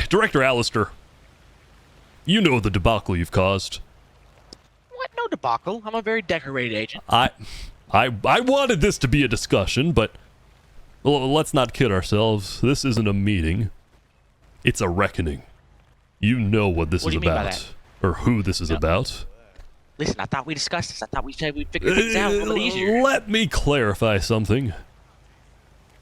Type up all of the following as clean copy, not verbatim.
Director Alistair, you know the debacle you've caused. What? No debacle. I'm a very decorated agent. I wanted this to be a discussion, but let's not kid ourselves. This isn't a meeting. It's a reckoning. You know what this is about, or who this is about. Listen, I thought we discussed this. I thought we said we'd figure things out a little easier. Let me clarify something.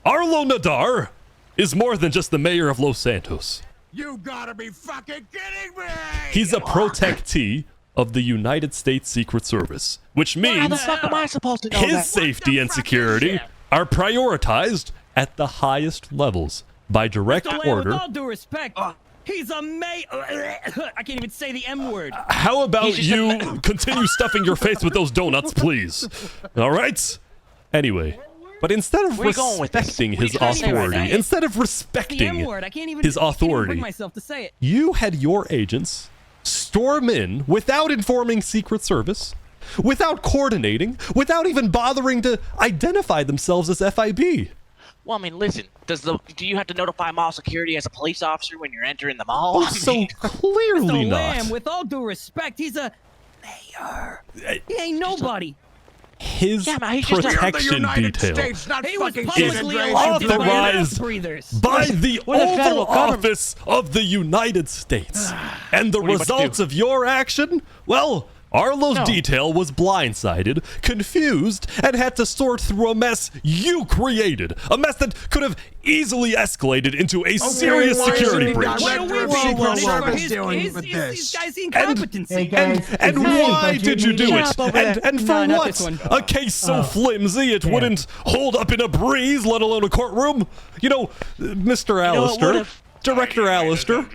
Arlo Nadar is more than just the mayor of Los Santos. You gotta be fucking kidding me! He's a protectee of the United States Secret Service, which means How the fuck am I supposed to know his that? safety and security are prioritized at the highest levels by direct order. With all due respect, he's a I can't even say the M word. How about you continue stuffing your face with those donuts, please? All right? Anyway, but instead of respecting his authority, instead of respecting his authority, you had your agents storm in without informing Secret Service, without coordinating, without even bothering to identify themselves as FIB. Well, I mean, listen. Do you have to notify mall security as a police officer when you're entering the mall? Oh, so clearly Mr. not. Lamb, with all due respect, he's a mayor. He ain't nobody. His protection detail is authorized by the Oval Office of the United States. And the results of your action? Well, Arlo's detail was blindsided, confused, and had to sort through a mess you created. A mess that could have easily escalated into a serious security breach. These guys' incompetence. And why did you do it? And for what? A case so flimsy it wouldn't hold up in a breeze, let alone a courtroom? You know, Mr. Alistair, Director Alistair,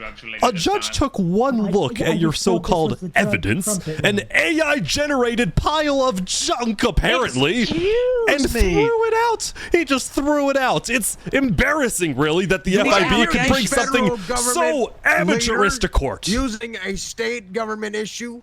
a judge took one look at your so-called evidence, an AI-generated pile of junk, apparently, and threw it out. He just threw it out. It's embarrassing, really, that the FIB could bring something so amateurish to court. Using a state government issue?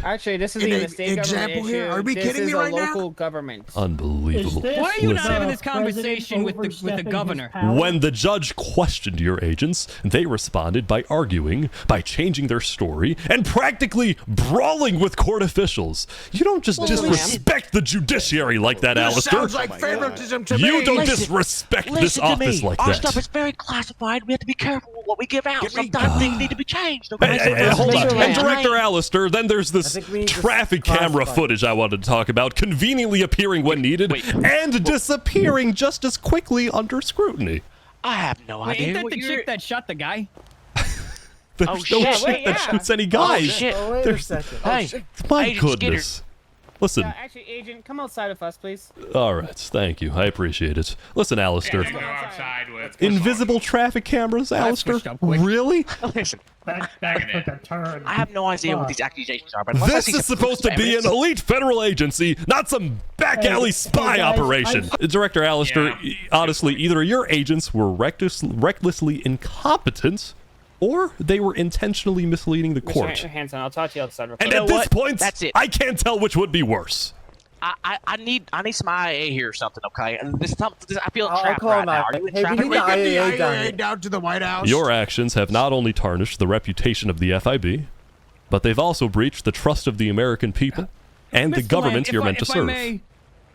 Actually, this isn't even a state government issue. Are we kidding me right now? This is a local government. Unbelievable. Why are you not having this conversation with the governor? When the judge questioned your agents, they responded by arguing, by changing their story, and practically brawling with court officials. You don't just disrespect the judiciary like that, Alistair. Sounds like favoritism to me. You don't disrespect this office like that. Our stuff is very classified. We have to be careful with what we give out. Sometimes things need to be changed. Hold on. And Director Alistair, then there's this traffic camera footage I wanted to talk about, conveniently appearing when needed and disappearing just as quickly under scrutiny. I have no idea. Ain't that the chick that shot the guy? There's no chick that shoots any guys. Oh, shit. Wait a second. Hey, My goodness. Listen. Actually, Agent, come outside with us, please. All right, thank you. I appreciate it. Listen, Alistair. Invisible traffic cameras, Alistair? Really? Listen. Back took a turn. I have no idea what these accusations are, but this is supposed to be an elite federal agency, not some back alley spy operation. Director Alistair, honestly, either your agents were recklessly incompetent, or they were intentionally misleading the court. Mr. Hanson, I'll talk to you outside. And at this point, I can't tell which would be worse. I need some IAA here or something, okay? I feel trapped right now. Hey, we need the IAA down to the White House. Your actions have not only tarnished the reputation of the FIB, but they've also breached the trust of the American people and the government you're meant to serve.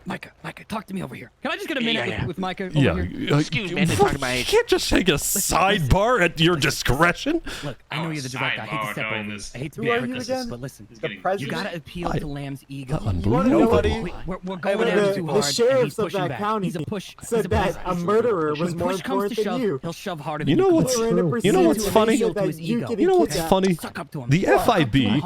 Micah, talk to me over here. Can I just get a minute with Micah over here? Excuse me, you can't just take a sidebar at your discretion. Look, I know you're the director. I hate to step over you. I hate to be reckless, but listen, you gotta appeal to Lamb's ego. Unbelievable. We're going at him too hard. The sheriffs of that county said that a murderer was more important than you. He'll shove harder than you know what's funny? You know what's funny? The FIB.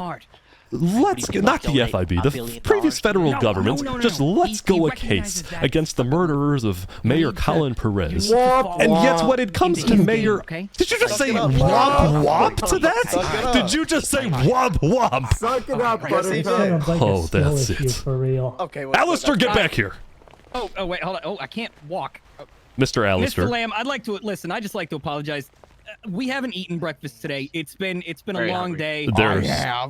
Let's get, not the FIB, the previous federal government, let's go a case against the murderers of Mayor Colin Perez. And yet when it comes to Mayor... Did you just say womp womp to that? Did you just say womp womp? Suck it up, Buttercup. Oh, that's it. For real. Okay, Alistair, get back here. Oh, wait, hold on. Oh, I can't walk. Mr. Alistair. Mr. Lamb, I'd like to, listen, I just like to apologize. We haven't eaten breakfast today. It's been a long day.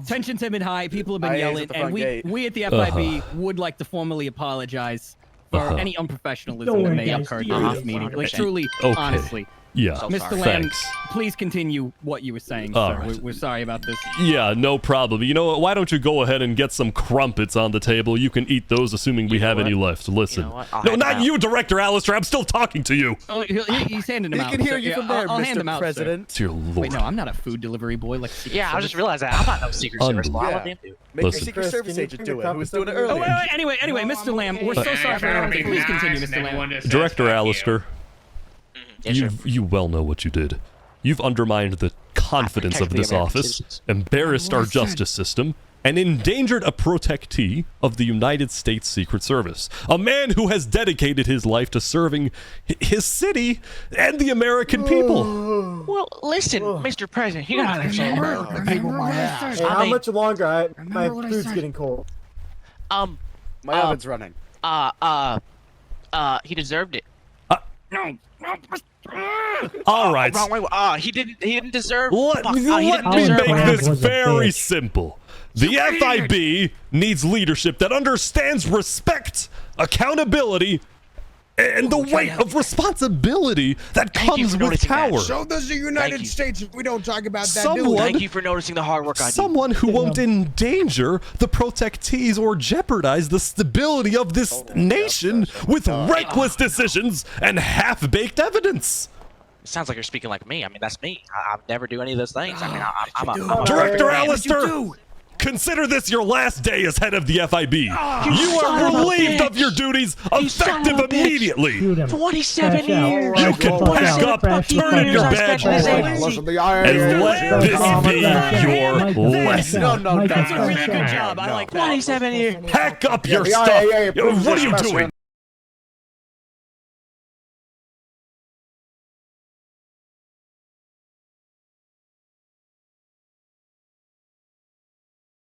Tensions have been high. People have been yelling, and we at the FIB would like to formally apologize for any unprofessionalism that may have occurred during this meeting. Like, truly, honestly. Yeah. So Mr. sorry. Lamb, Thanks. please continue what you were saying, All sir. right. We're sorry about this. Yeah, no problem. You know what? Why don't you go ahead and get some crumpets on the table? You can eat those, assuming we have any left. Listen. You know what? I'll No, hand them not out. you, Director Alistair. I'm still talking to you. Oh, he's handing them He out. can hear sir. you Yeah, from there, I'll hand Mr. them out, sir. President. Dear Lord. Wait, no, I'm not a food delivery boy. Like, Yeah, I just realized that. I'm not no Secret Service. Well, Unbelievable. I'm a damn dude. Make Listen. a Secret Chris, Service can you agent bring do the it. Who was cup doing it up? Oh, earlier? wait, anyway, Mr. Lamb, we're so sorry for everything. Please continue, Mr. Lamb. Director Alistair, Yeah, sure. you well know what you did. You've undermined the confidence of protect the this American office, citizens. embarrassed our justice system, and endangered a protectee of the United States Secret Service. A man who has dedicated his life to serving his city and the American people. Well, listen, Mr. President, you gotta understand. Hey, how mean- much longer? My food's getting cold. My oven's running. He deserved it. All right. Wrong way. He didn't deserve. Let fuck, me he didn't make deserve. this was a very bitch. simple. The FIB needs leadership that understands respect, accountability, and the weight of responsibility that Thank you comes for with noticing that. power. So does the Thank United you. States if we don't talk about that, do Someone- we? Thank you for noticing the hard work I do. Someone who won't endanger the protectees or jeopardize the stability of this nation with reckless decisions and half-baked evidence. It sounds like you're speaking like me. I mean, that's me. I would never do any of those things. I mean, I'm a Director man. Alistair, consider this your last day as head of the FIB. You son are of a relieved bitch. of your duties, You son of effective a bitch. immediately. Shoot him. 27 Crash out. years. You can Fuck pack out. up, Crash the turn fuck in your out. badge, Crash out. Listen, the iron. and let Crash this out. be Crash out. your Mike, lesson. No, no, Mike, that's That's a really crash good out. job. I like that. 27 years. Pack up your Yeah, stuff. yeah, What are you President. doing?